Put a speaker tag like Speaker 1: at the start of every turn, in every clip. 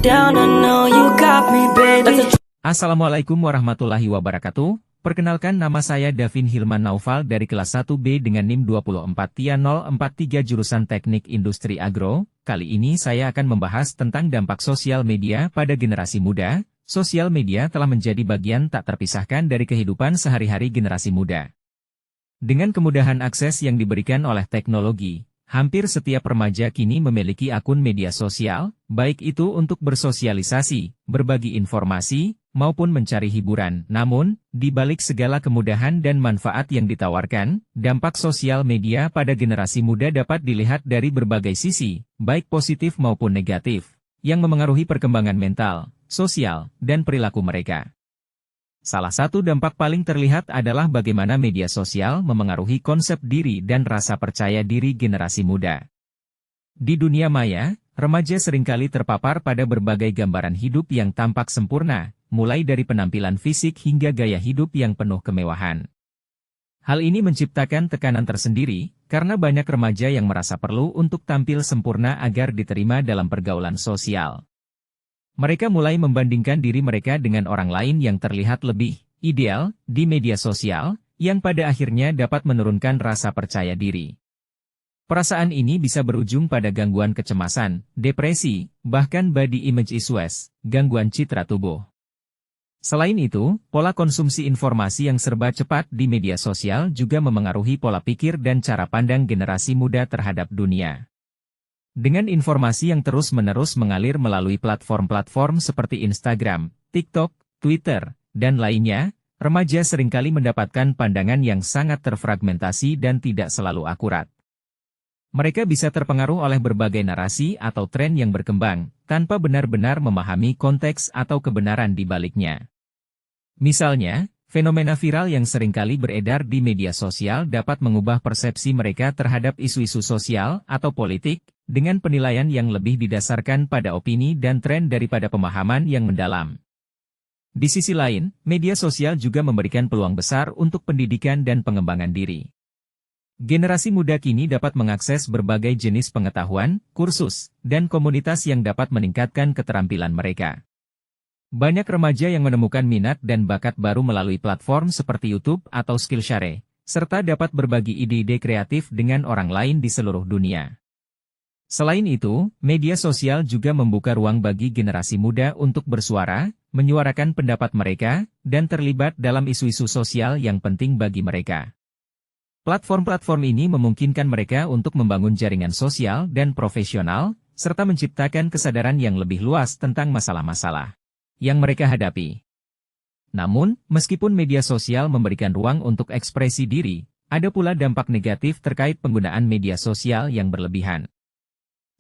Speaker 1: down, I know you got me, baby.
Speaker 2: Assalamualaikum warahmatullahi wabarakatuh. Perkenalkan, nama saya Davin Hilman Naufal dari kelas 1B dengan NIM 24TIA043 jurusan Teknik Industri Agro. Kali ini saya akan membahas tentang dampak sosial media pada generasi muda. Sosial media telah menjadi bagian tak terpisahkan dari kehidupan sehari-hari generasi muda. Dengan kemudahan akses yang diberikan oleh teknologi, hampir setiap remaja kini memiliki akun media sosial, baik itu untuk bersosialisasi, berbagi informasi, maupun mencari hiburan. Namun, di balik segala kemudahan dan manfaat yang ditawarkan, dampak sosial media pada generasi muda dapat dilihat dari berbagai sisi, baik positif maupun negatif, yang memengaruhi perkembangan mental, sosial, dan perilaku mereka. Salah satu dampak paling terlihat adalah bagaimana media sosial memengaruhi konsep diri dan rasa percaya diri generasi muda. Di dunia maya, remaja seringkali terpapar pada berbagai gambaran hidup yang tampak sempurna, mulai dari penampilan fisik hingga gaya hidup yang penuh kemewahan. Hal ini menciptakan tekanan tersendiri, karena banyak remaja yang merasa perlu untuk tampil sempurna agar diterima dalam pergaulan sosial. Mereka mulai membandingkan diri mereka dengan orang lain yang terlihat lebih ideal di media sosial, yang pada akhirnya dapat menurunkan rasa percaya diri. Perasaan ini bisa berujung pada gangguan kecemasan, depresi, bahkan body image issues, gangguan citra tubuh. Selain itu, pola konsumsi informasi yang serba cepat di media sosial juga memengaruhi pola pikir dan cara pandang generasi muda terhadap dunia. Dengan informasi yang terus-menerus mengalir melalui platform-platform seperti Instagram, TikTok, Twitter, dan lainnya, remaja seringkali mendapatkan pandangan yang sangat terfragmentasi dan tidak selalu akurat. Mereka bisa terpengaruh oleh berbagai narasi atau tren yang berkembang, tanpa benar-benar memahami konteks atau kebenaran di baliknya. Misalnya, fenomena viral yang seringkali beredar di media sosial dapat mengubah persepsi mereka terhadap isu-isu sosial atau politik, dengan penilaian yang lebih didasarkan pada opini dan tren daripada pemahaman yang mendalam. Di sisi lain, media sosial juga memberikan peluang besar untuk pendidikan dan pengembangan diri. Generasi muda kini dapat mengakses berbagai jenis pengetahuan, kursus, dan komunitas yang dapat meningkatkan keterampilan mereka. Banyak remaja yang menemukan minat dan bakat baru melalui platform seperti YouTube atau Skillshare, serta dapat berbagi ide-ide kreatif dengan orang lain di seluruh dunia. Selain itu, media sosial juga membuka ruang bagi generasi muda untuk bersuara, menyuarakan pendapat mereka, dan terlibat dalam isu-isu sosial yang penting bagi mereka. Platform-platform ini memungkinkan mereka untuk membangun jaringan sosial dan profesional, serta menciptakan kesadaran yang lebih luas tentang masalah-masalah yang mereka hadapi. Namun, meskipun media sosial memberikan ruang untuk ekspresi diri, ada pula dampak negatif terkait penggunaan media sosial yang berlebihan.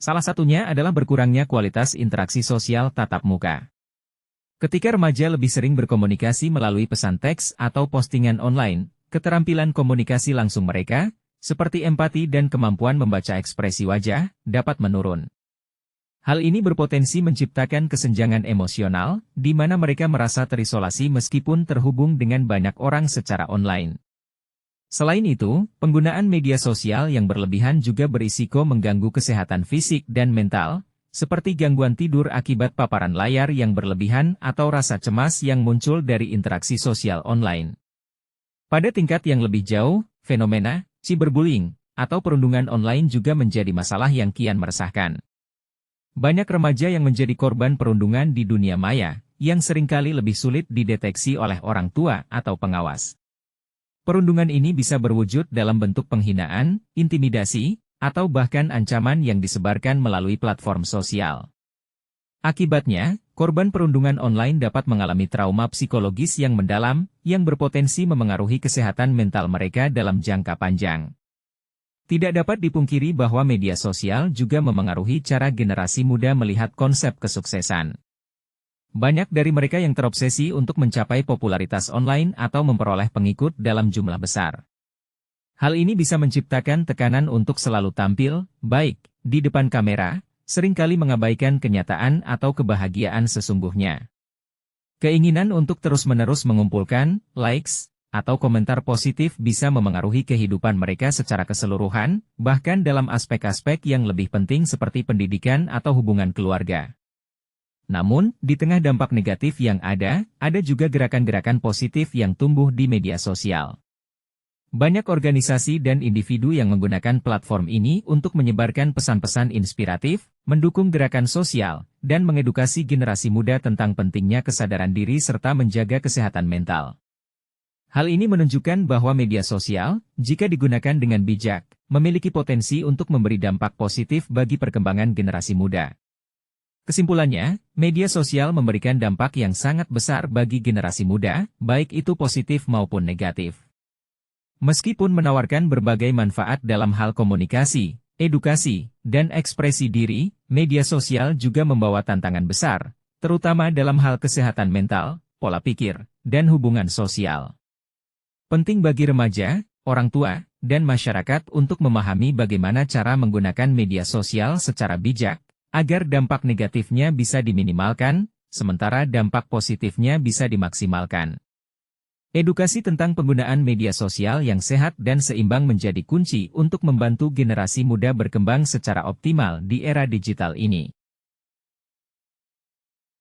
Speaker 2: Salah satunya adalah berkurangnya kualitas interaksi sosial tatap muka. Ketika remaja lebih sering berkomunikasi melalui pesan teks atau postingan online, keterampilan komunikasi langsung mereka, seperti empati dan kemampuan membaca ekspresi wajah, dapat menurun. Hal ini berpotensi menciptakan kesenjangan emosional, di mana mereka merasa terisolasi meskipun terhubung dengan banyak orang secara online. Selain itu, penggunaan media sosial yang berlebihan juga berisiko mengganggu kesehatan fisik dan mental, seperti gangguan tidur akibat paparan layar yang berlebihan atau rasa cemas yang muncul dari interaksi sosial online. Pada tingkat yang lebih jauh, fenomena cyberbullying atau perundungan online juga menjadi masalah yang kian meresahkan. Banyak remaja yang menjadi korban perundungan di dunia maya, yang seringkali lebih sulit dideteksi oleh orang tua atau pengawas. Perundungan ini bisa berwujud dalam bentuk penghinaan, intimidasi, atau bahkan ancaman yang disebarkan melalui platform sosial. Akibatnya, korban perundungan online dapat mengalami trauma psikologis yang mendalam, yang berpotensi memengaruhi kesehatan mental mereka dalam jangka panjang. Tidak dapat dipungkiri bahwa media sosial juga memengaruhi cara generasi muda melihat konsep kesuksesan. Banyak dari mereka yang terobsesi untuk mencapai popularitas online atau memperoleh pengikut dalam jumlah besar. Hal ini bisa menciptakan tekanan untuk selalu tampil, baik di depan kamera, seringkali mengabaikan kenyataan atau kebahagiaan sesungguhnya. Keinginan untuk terus-menerus mengumpulkan likes atau komentar positif bisa memengaruhi kehidupan mereka secara keseluruhan, bahkan dalam aspek-aspek yang lebih penting seperti pendidikan atau hubungan keluarga. Namun, di tengah dampak negatif yang ada juga gerakan-gerakan positif yang tumbuh di media sosial. Banyak organisasi dan individu yang menggunakan platform ini untuk menyebarkan pesan-pesan inspiratif, mendukung gerakan sosial, dan mengedukasi generasi muda tentang pentingnya kesadaran diri serta menjaga kesehatan mental. Hal ini menunjukkan bahwa media sosial, jika digunakan dengan bijak, memiliki potensi untuk memberi dampak positif bagi perkembangan generasi muda. Kesimpulannya, media sosial memberikan dampak yang sangat besar bagi generasi muda, baik itu positif maupun negatif. Meskipun menawarkan berbagai manfaat dalam hal komunikasi, edukasi, dan ekspresi diri, media sosial juga membawa tantangan besar, terutama dalam hal kesehatan mental, pola pikir, dan hubungan sosial. Penting bagi remaja, orang tua, dan masyarakat untuk memahami bagaimana cara menggunakan media sosial secara bijak, agar dampak negatifnya bisa diminimalkan, sementara dampak positifnya bisa dimaksimalkan. Edukasi tentang penggunaan media sosial yang sehat dan seimbang menjadi kunci untuk membantu generasi muda berkembang secara optimal di era digital ini.